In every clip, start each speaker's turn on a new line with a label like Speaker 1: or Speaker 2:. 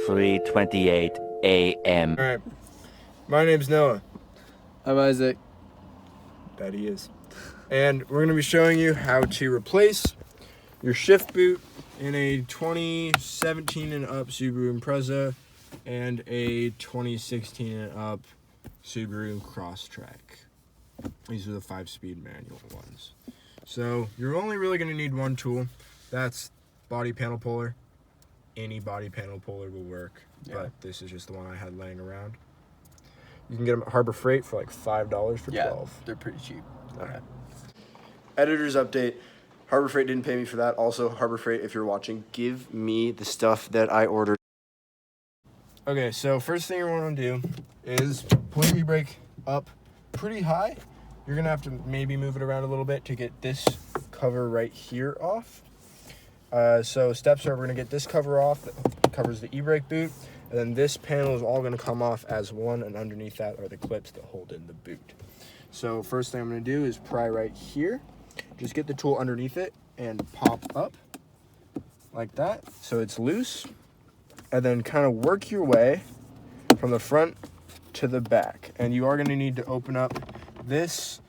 Speaker 1: 3:28 a.m.
Speaker 2: All right, my name's Noah.
Speaker 3: I'm Isaac.
Speaker 2: That he is. And we're going to be showing you how to replace your shift boot in a 2017 and up Subaru Impreza and a 2016 and up Subaru Crosstrek. These are the 5-speed manual ones. So you're only really going to need one tool. That's body panel puller. Any body panel puller will work, but this is just the one I had laying around. You can get them at Harbor Freight for like $5 for 12.
Speaker 3: They're pretty cheap.
Speaker 2: Okay. Editor's update. Harbor Freight didn't pay me for that. Also, Harbor Freight, if you're watching, give me the stuff that I ordered. Okay, so first thing you want to do is pull your e-brake up pretty high. You're going to have to maybe move it around a little bit to get this cover right here off. So steps are we're going to get this cover off that covers the e-brake boot. And then this panel is all going to come off as one, and underneath that are the clips that hold in the boot. So first thing I'm going to do is pry right here. Just get the tool underneath it and pop up like that so it's loose. And then kind of work your way from the front to the back. And you are going to need to open up this,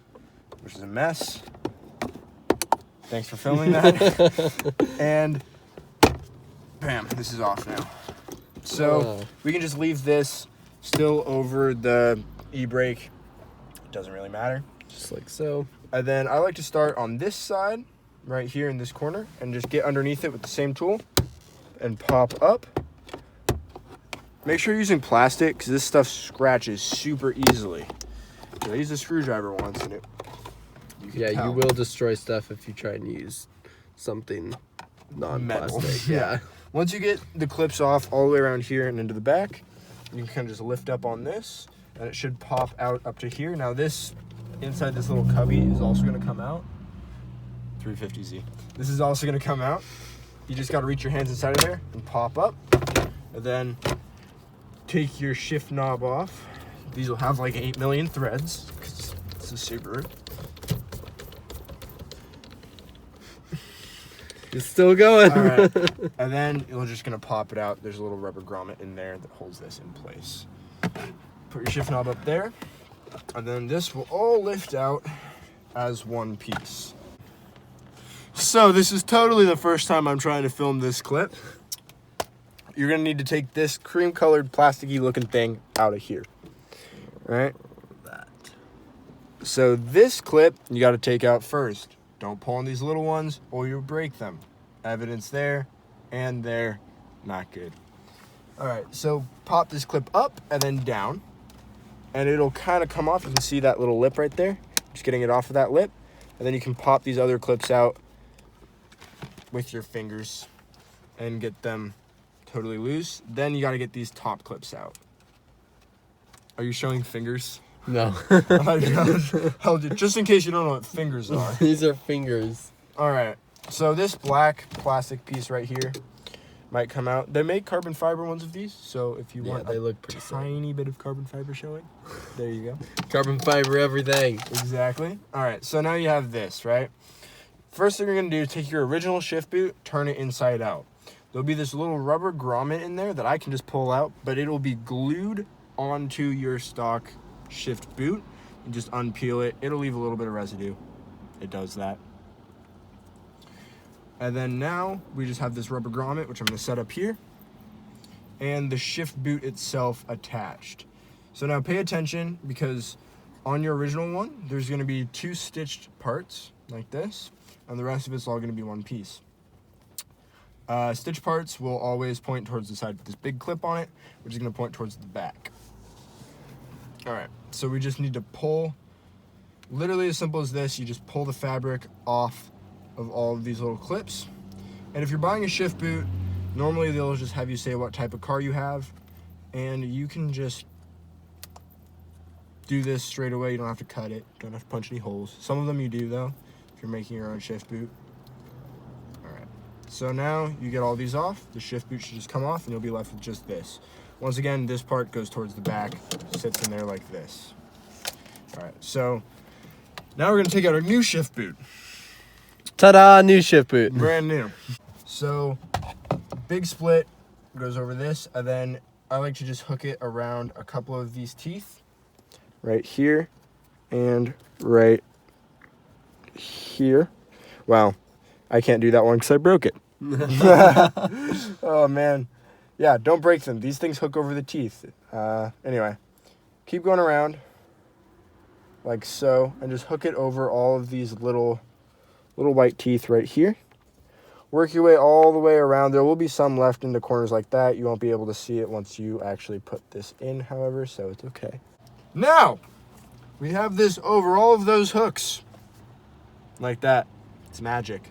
Speaker 2: which is a mess. Thanks for filming that. And bam, this is off now. So we can just leave this still over the e-brake. It doesn't really matter.
Speaker 3: Just like so.
Speaker 2: And then I like to start on this side, right here in this corner, and just get underneath it with the same tool and pop up. Make sure you're using plastic because this stuff scratches super easily. So I used a screwdriver once and
Speaker 3: you will destroy stuff if you try and use something non-plastic.
Speaker 2: Yeah. Once you get the clips off all the way around here and into the back, you can kind of just lift up on this, and it should pop out up to here. Now this, inside this little cubby, is also going to come out. 350Z. This is also going to come out. You just got to reach your hands inside of there and pop up. And then take your shift knob off. These will have like 8 million threads, because it's a Subaru.
Speaker 3: It's still going.
Speaker 2: All right. And then you're just going to pop it out. There's a little rubber grommet in there that holds this in place. Put your shift knob up there. And then this will all lift out as one piece. So this is totally the first time I'm trying to film this clip. You're going to need to take this cream-colored, plasticky looking thing out of here. All right? So this clip, you got to take out first. Don't pull on these little ones or you'll break them. Evidence there and there. Not good. All right, so pop this clip up and then down. And it'll kind of come off. You can see that little lip right there. Just getting it off of that lip. And then you can pop these other clips out with your fingers and get them totally loose. Then you got to get these top clips out. Are you showing fingers?
Speaker 3: No.
Speaker 2: Just in case you don't know what fingers are.
Speaker 3: These are fingers.
Speaker 2: All right. So this black plastic piece right here might come out. They make carbon fiber ones of these. So if you want
Speaker 3: they look pretty
Speaker 2: tiny bit of carbon fiber showing, there you go.
Speaker 3: Carbon fiber everything.
Speaker 2: Exactly. All right. So now you have this, right? First thing you're going to do is take your original shift boot, turn it inside out. There'll be this little rubber grommet in there that I can just pull out, but it'll be glued onto your stock shift boot. And just unpeel it. It'll leave a little bit of residue. It does that. And then now we just have this rubber grommet, which I'm going to set up here, and the shift boot itself attached. So now pay attention, because on your original one there's going to be 2 stitched parts like this, and the rest of it's all going to be one piece. Stitch parts will always point towards the side with this big clip on it, which is going to point towards the back. Alright, so we just need to pull, literally as simple as this. You just pull the fabric off of all of these little clips. And if you're buying a shift boot, normally they'll just have you say what type of car you have, and you can just do this straight away. You don't have to cut it, don't have to punch any holes. Some of them you do though, if you're making your own shift boot. Alright, so now you get all these off. The shift boot should just come off and you'll be left with just this. Once again, this part goes towards the back, sits in there like this. All right, so now we're gonna take out our new shift boot.
Speaker 3: Ta-da, new shift boot.
Speaker 2: Brand new. So, big split, goes over this, and then I like to just hook it around a couple of these teeth. Right here and right here. Wow, I can't do that one because I broke it. Oh, man. Yeah, don't break them. These things hook over the teeth. Anyway, keep going around like so, and just hook it over all of these little white teeth right here. Work your way all the way around. There will be some left in the corners like that. You won't be able to see it once you actually put this in, however, so it's okay. Now, we have this over all of those hooks. Like that. It's magic.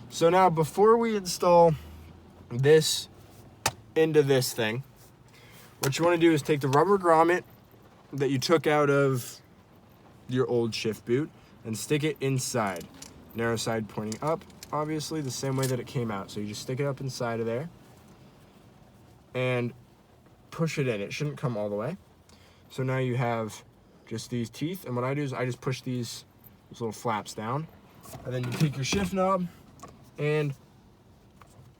Speaker 2: So now, before we install this into this thing, what you want to do is take the rubber grommet that you took out of your old shift boot and stick it inside. Narrow side pointing up, obviously, the same way that it came out. So you just stick it up inside of there and push it in. It shouldn't come all the way. So now you have just these teeth, and what I do is I just push these little flaps down, and then you take your shift knob and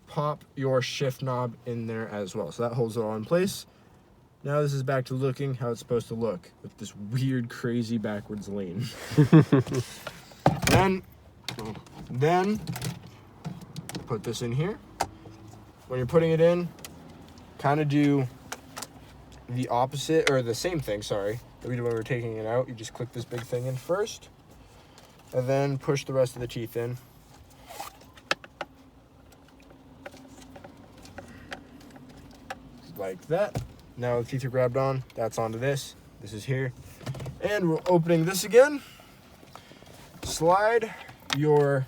Speaker 2: pop your shift knob in there as well. So that holds it all in place. Now this is back to looking how it's supposed to look with this weird, crazy backwards lean. Then put this in here. When you're putting it in, kind of do the opposite, or the same thing, sorry, that we did when we were taking it out. You just click this big thing in first, and then push the rest of the teeth in. Like that. Now the teeth are grabbed on, that's onto this. This is here. And we're opening this again. Slide your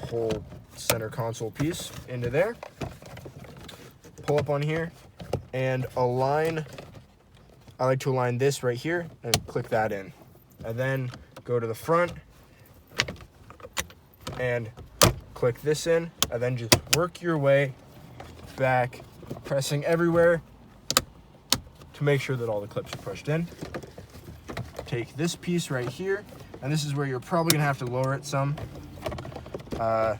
Speaker 2: whole center console piece into there. Pull up on here and align. I like to align this right here and click that in. And then go to the front and click this in, and then just work your way back, pressing everywhere to make sure that all the clips are pushed in. Take this piece right here, and this is where you're probably gonna have to lower it some. And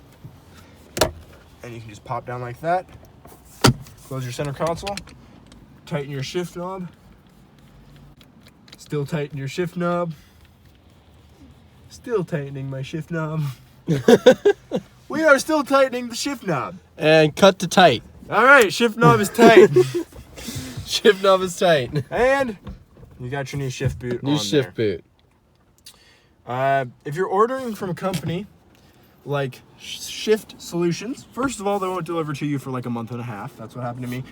Speaker 2: you can just pop down like that. Close your center console, tighten your shift knob, still tighten your shift knob, still tightening my shift knob. We are still tightening the shift knob.
Speaker 3: And cut to tight.
Speaker 2: All right, shift knob is tight.
Speaker 3: Shift knob is tight.
Speaker 2: And you got your new shift boot on
Speaker 3: New shift boot.
Speaker 2: If you're ordering from a company like Shift Solutions, first of all, they won't deliver to you for like a month and a half. That's what happened to me.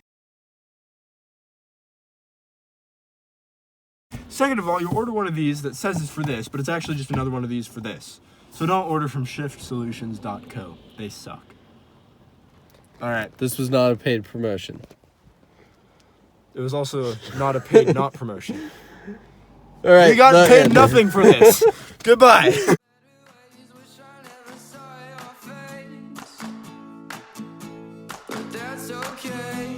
Speaker 2: Second of all, you order one of these that says it's for this, but it's actually just another one of these for this. So don't order from shiftsolutions.co. They suck. All right.
Speaker 3: This was not a paid promotion.
Speaker 2: It was also not a paid not promotion.
Speaker 3: All right.
Speaker 2: You got paid nothing for this. Goodbye.
Speaker 1: But that's okay.